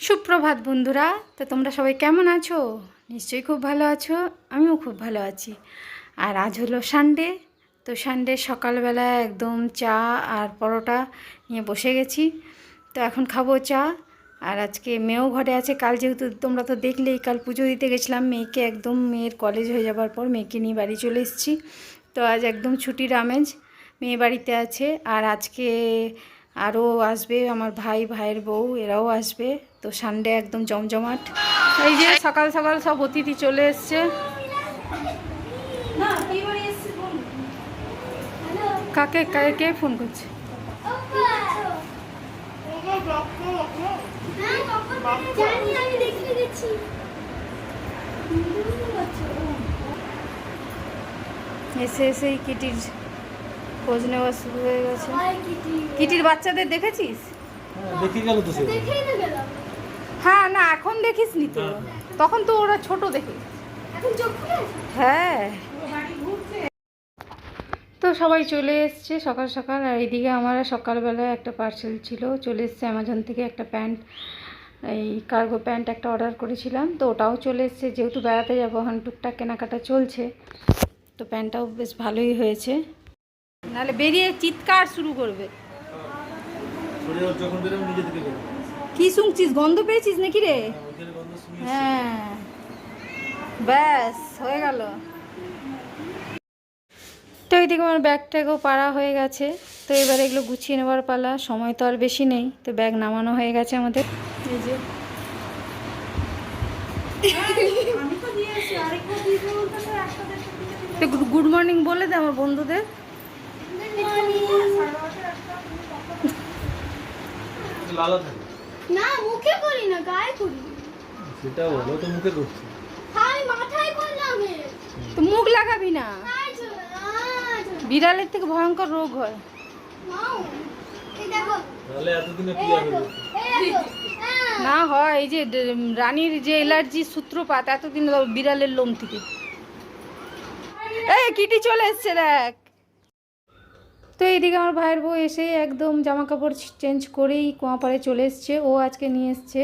সুপ্রভাত বন্ধুরা। তো তোমরা সবাই কেমন আছো? নিশ্চয়ই খুব ভালো আছো, আমিও খুব ভালো আছি। আর আজ হলো সানডে। তো সানডে সকালবেলা একদম চা আর পরোটা নিয়ে বসে গেছি। তো এখন খাবো চা। আর আজকে মেয়েও ঘরে আছে। কাল যেহেতু তোমরা তো দেখলেই, কাল পুজো দিতে গেছিলাম মেয়েকে, একদম মেয়ের কলেজ হয়ে যাবার পর মেয়েকে নিয়ে বাড়ি চলে এসেছি। তো আজ একদম ছুটির আমেজ, মেয়ে বাড়িতে আছে। আর আজকে আরও আসবে আমার ভাইয়ের বউ, এরাও আসবে। তো সানডে একদম জমজমাট। এই যে সকাল সকাল সব অতিথি চলে এসছে। কাকে কে ফোন করছে? এসে এসেই কিটির খোঁজ নেওয়া শুরু হয়ে গেছে। কিটির বাচ্চাদের দেখেছিস? হ্যাঁ, না এখন দেখিস নি তো, তখন তো ওরা ছোট দেখে। হ্যাঁ, তো সবাই চলে এসছে সকাল সকাল। আর এইদিকে আমার সকালবেলায় একটা পার্সেল ছিল, চলে এসছে অ্যামাজন থেকে একটা প্যান্ট, এই কার্গো প্যান্ট একটা অর্ডার করেছিলাম। তো ওটাও চলে এসছে, যেহেতু বেড়াতে যাবো এখন টুকটাক কেনাকাটা চলছে। তো প্যান্টটাও বেশ ভালোই হয়েছে, নাহলে বেরিয়ে চিৎকার শুরু করবে। কি শুনছিস? গন্ধ পেয়েছিস নাকি রে? হ্যাঁ, ব্যাস হয়ে গেল। তো এইদিকে আমার ব্যাগ ট্যাগও পাড়া হয়ে গেছে। তো এবার এগুলো গুছিয়ে নেওয়ার পালা, সময় তো আর বেশি নেই। তো ব্যাগ নামানো হয়ে গেছে আমাদের। এই যে তো গুড মর্নিং বলে দে আমার বন্ধুদের। না মুখে করি না, গায়ে করি। সেটা বলো তো, মুখে করছি। হাই মাথায় করলাম। তো মুখ লাগাবি না, বিড়ালের থেকে ভয়ঙ্কর রোগ হয়। তাহলে এতদিনে ক্লিয়ার হলো না হয়, এই যে রানীর যে অ্যালার্জির সূত্রপাত এতদিন বিড়ালের লোম থেকে। এই কিটি চলে এসছে দেখ। তো এইদিকে আমার ভাইয়ের বউ এসে একদম জামা কাপড় চেঞ্জ করেই কুয়াপাড়ে চলে এসছে। ও আজকে নিয়ে এসছে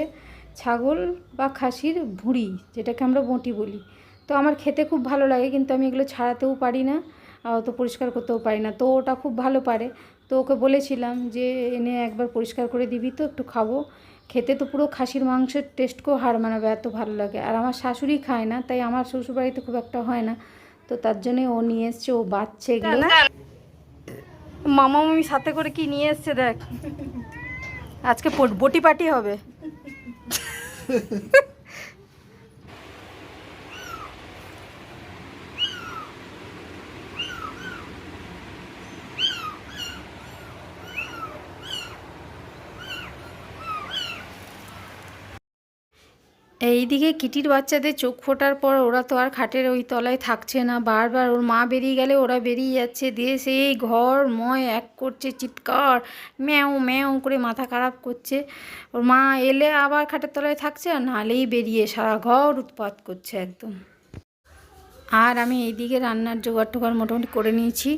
ছাগল বা খাসির ভুঁড়ি, যেটাকে আমরা বঁটি বলি। তো আমার খেতে খুব ভালো লাগে, কিন্তু আমি এগুলো ছাড়াতেও পারি না, তো পরিষ্কার করতেও পারি না। তো ওটা খুব ভালো পারে। তো ওকে বলেছিলাম যে এনে একবার পরিষ্কার করে দিবি তো, একটু খাবো। খেতে তো পুরো খাসির মাংসের টেস্টকেও হার মানাবে, এত ভালো লাগে। আর আমার শাশুড়ি খায় না, তাই আমার শ্বশুরবাড়িতে খুব একটা হয় না। তো তার জন্যে ও নিয়ে এসছে, ও বাচ্চা এগুলো। মামা মামি সাথে করে কি নিয়ে এসছে দেখ। আজকে বটি পার্টি হবে। এইদিকে কিটির বাচ্চাদের চোখ ফোটার পর ওরা তো আর খাটের ওই তলায় থাকছে না, বারবার ওর মা বেরিয়ে গেলে ওরা বেরিয়ে যাচ্ছে, দিয়ে সেই ঘর ময় এক করছে, চিৎকার ম্যাও ম্যাও করে মাথা খারাপ করছে। ওর মা এলে আবার খাটের তলায় থাকছে, আর নাহলেই বেরিয়ে সারা ঘর উৎপাত করছে একদম। আর আমি এইদিকে রান্নার জোগাড় টোগাড় মোটামুটি করে নিয়েছি।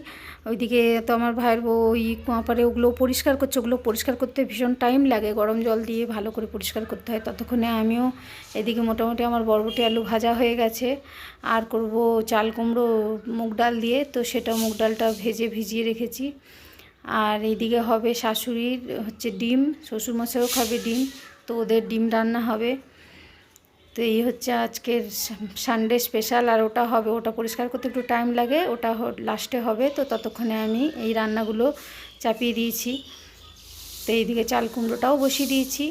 ওইদিকে তো আমার ভাইয়ের বউ ওই কুয়াপাড়ে ওগুলো পরিষ্কার করছে। ওগুলো পরিষ্কার করতে ভীষণ টাইম লাগে, গরম জল দিয়ে ভালো করে পরিষ্কার করতে হয়। ততক্ষণে আমিও এদিকে মোটামুটি আমার বরবটি আলু ভাজা হয়ে গেছে। আর করব চাল কুমড়ো মুগ ডাল দিয়ে, তো সেটা মুগ ডালটা ভিজিয়ে রেখেছি। আর এইদিকে হবে শাশুড়ির হচ্ছে ডিম, শ্বশুরমশাইও খাবে ডিম, তো ওদের ডিম রান্না হবে। তো এই হচ্ছে আজকের সানডে স্পেশাল। আর ওটা হবে, ওটা পরিষ্কার করতে একটু টাইম লাগে, ওটা লাস্টে হবে। তো ততক্ষণে আমি এই রান্নাগুলো চাপিয়ে দিয়েছি। তো এইদিকে চাল কুমড়োটাও বসিয়ে দিয়েছি।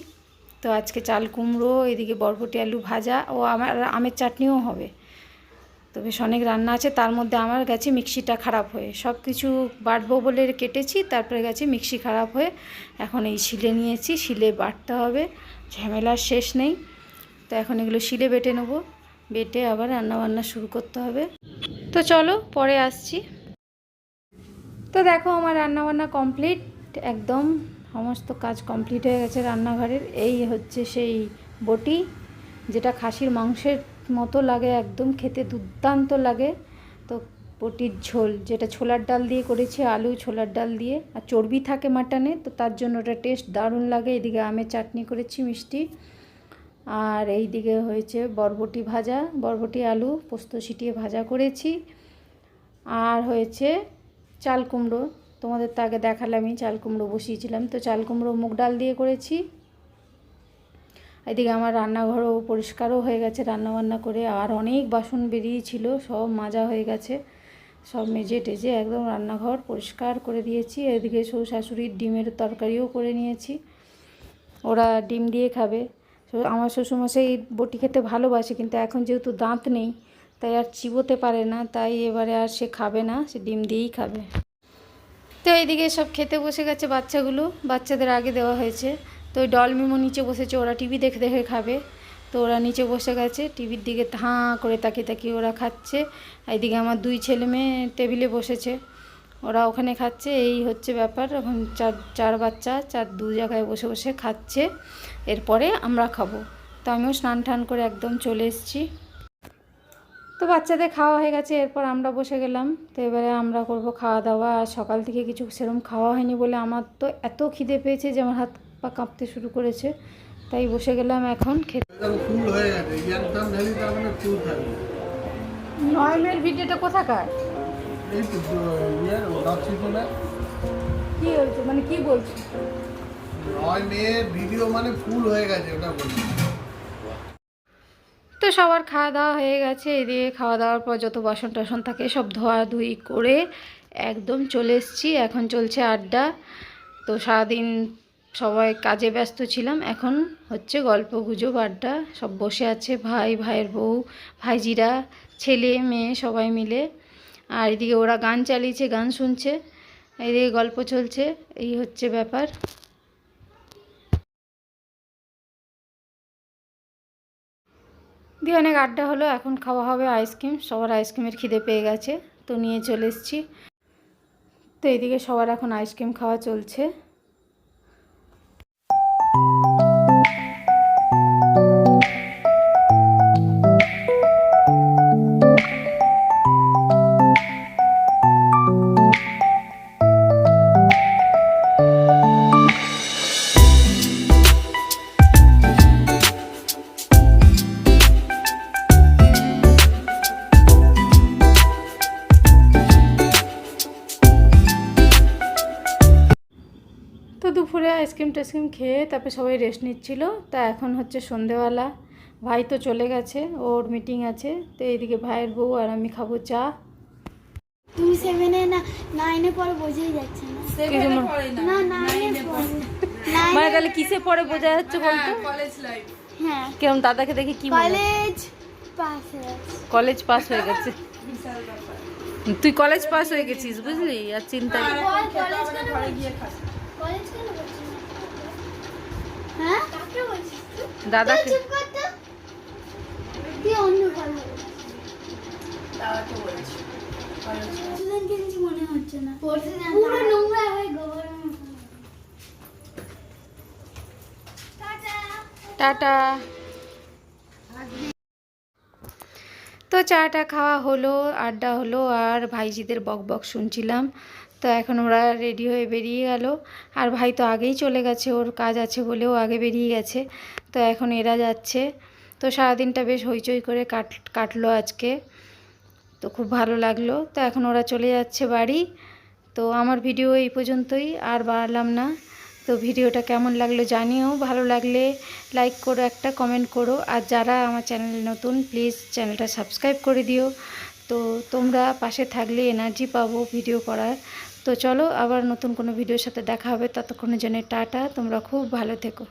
তো আজকে চাল কুমড়ো, এদিকে বরবটি আলু ভাজা, ও আমার আমের চাটনিও হবে। তো বেশ অনেক রান্না আছে। তার মধ্যে আমার গেছে মিক্সিটা খারাপ হয়ে, সব কিছু বাটবো বলে কেটেছি, তারপরে গেছে মিক্সি খারাপ হয়ে। এখন এই শিলে নিয়েছি, শিলে বাটতে হবে, ঝামেলার শেষ নেই। তো এখন এগুলো শিলে বেটে নেবো, বেটে আবার রান্নাবান্না শুরু করতে হবে। তো চলো পরে আসছি। তো দেখো আমার রান্নাবান্না কমপ্লিট, একদম সমস্ত কাজ কমপ্লিট হয়ে গেছে রান্নাঘরের। এই হচ্ছে সেই বটি, যেটা খাসির মাংসের মতো লাগে, একদম খেতে দুর্দান্ত লাগে। তো বটির ঝোল, যেটা ছোলার ডাল দিয়ে করেছি, আলু ছোলার ডাল দিয়ে, আর চর্বি থাকে মাটনে, তো তার জন্য ওটা টেস্ট দারুণ লাগে। এদিকে আমের চাটনি করেছি মিষ্টি। আর এই দিকে হয়েছে বরবটি ভাজা, বরবটি আলু পোস্ত ছিটিয়ে ভাজা করেছি। আর হয়েছে চাল কুমড়ো, তোমাদের তো আগে দেখালামই চাল কুমড়ো বসিয়েছিলাম, তো চাল কুমড়ো মুগ ডাল দিয়ে করেছি। এদিকে আমার রান্নাঘরও পরিষ্কারও হয়ে গেছে রান্নাবান্না করে, আর অনেক বাসন বেরিয়েছিল, সব মাজা হয়ে গেছে, সব মেজে টেজে একদম রান্নাঘর পরিষ্কার করে দিয়েছি। এদিকে শ্বশুর শাশুড়ির ডিমের তরকারিও করে নিয়েছি, ওরা ডিম দিয়ে খাবে। আমার শ্বশুরমশাই বটি খেতে ভালোবাসে, কিন্তু এখন যেহেতু দাঁত নেই তাই আর চিবোতে পারে না, তাই এবারে আর সে খাবে না, সে ডিম দিয়েই খাবে। তো এইদিকে সব খেতে বসে গেছে বাচ্চাগুলো, বাচ্চাদের আগে দেওয়া হয়েছে। তো ওই ডল মিমো নিচে বসেছে, ওরা টিভি দেখে দেখে খাবে, তো ওরা নিচে বসে গেছে, টিভির দিকে হাঁ করে তাকিয়ে তাকিয়ে ওরা খাচ্ছে। এইদিকে আমার দুই ছেলে মেয়ে টেবিলে বসেছে, ওরা ওখানে খাচ্ছে। এই হচ্ছে ব্যাপার, এখন চার বাচ্চা দু জায়গায় বসে বসে খাচ্ছে, এরপরে আমরা খাবো। তো আমিও স্নান টান করে একদম চলে এসেছি। তো বাচ্চাদের খাওয়া হয়ে গেছে, এরপর আমরা বসে গেলাম। তো এবারে আমরা করব খাওয়া দাওয়া। আর সকাল থেকে কিছু সেরকম খাওয়া হয়নি বলে আমার তো এত খিদে পেয়েছে যে আমার হাত পা কাঁপতে শুরু করেছে, তাই বসে গেলাম এখন খেতে। নয়মের ভিডিওটা কোথাকার? কি হয়েছে মানে কি বলছি? ভিডিও মানে ফুল হয়ে গেছে ওটা বলছি। তো সবার খাওয়া দাওয়া হয়ে গেছে, এদিকে খাওয়া দাওয়ার পর যত বাসন টাসন থাকে সব ধোয়াধুয়ি করে একদম চলে এসেছি। এখন চলছে আড্ডা। তো সারাদিন সবাই কাজে ব্যস্ত ছিলাম, এখন হচ্ছে গল্প গুজব আড্ডা, সব বসে আছে ভাই, ভাইয়ের বউ, ভাইজিরা, ছেলে মেয়ে সবাই মিলে। আর এদিকে ওরা গান চালিয়েছে, গান শুনছে, এদিকে গল্প চলছে, এই হচ্ছে ব্যাপার। দিয়ে অনেক আড্ডা হলো, এখন খাওয়া হবে আইসক্রিম, সবার আইসক্রিমের খিদে পেয়ে গেছে, তো নিয়ে চলে এসেছি। তো এইদিকে সবার এখন আইসক্রিম খাওয়া চলছে। তো দুপুরে আইসক্রিম টাইসক্রিম খেয়ে তারপরে সবাই রেস্ট নিচ্ছিল। তা এখন হচ্ছে সন্ধেবেলা, ভাই তো চলে গেছে, ওর মিটিং আছে। তো এইদিকে ভাইয়ের বউ আর আমি খাবো চা। তুমি 7-এ না 9-এ পরে বোঝাই যাচ্ছে না। না 9-এ পরে। মানে তাহলে কিসে পড়ে বোঝা যাচ্ছে বলতো? হ্যাঁ কেমন দাদাকে দেখে কি মনে হয়? কলেজ পাস হয়ে গেছে। কলেজ পাস হয়ে গেছে। তুই কলেজ পাস হয়ে গেছিস বুঝলি, আর চিন্তা নেই। কলেজ কেন বলছিস? কলেজ কেন বলছিস? হ্যাঁ কাকে বলছিস তুই? দাদাকে। চুপ কর তো। তুই অন্য কথা বল। দাদাকে বলছি স্টুডেন্টকে কিছু মনে হচ্ছে না, পুরো নোংরা হয়ে গোবর। Tata tata. তো চাটা খাওয়া হলো, আড্ডা হলো, আর ভাইজিদের বক বক শুনছিলাম। তো এখন ওরা রেডি হয়ে বেরিয়ে গেল, আর ভাই তো আগেই চলে গেছে, ওর কাজ আছে বলেও আগে বেরিয়ে গেছে। তো এখন এরা যাচ্ছে। তো সারাদিনটা বেশ হইচই করে কাটলো আজকে, তো খুব ভালো লাগলো। তো এখন ওরা চলে যাচ্ছে বাড়ি। তো আমার ভিডিও এই পর্যন্তই, আর বাড়ালাম না। তো ভিডিওটা কেমন লাগলো জানিও, ভালো লাগলে লাইক করো, একটা কমেন্ট করো, আর যারা আমার চ্যানেলে নতুন প্লিজ চ্যানেলটা সাবস্ক্রাইব করে দিও। তো তোমরা পাশে থাকলে এনার্জি পাবো ভিডিও করার। তো চলো আবার নতুন কোনো ভিডিওর সাথে দেখা হবে, ততক্ষণের জন্য টাটা, তোমরা খুব ভালো থেকো।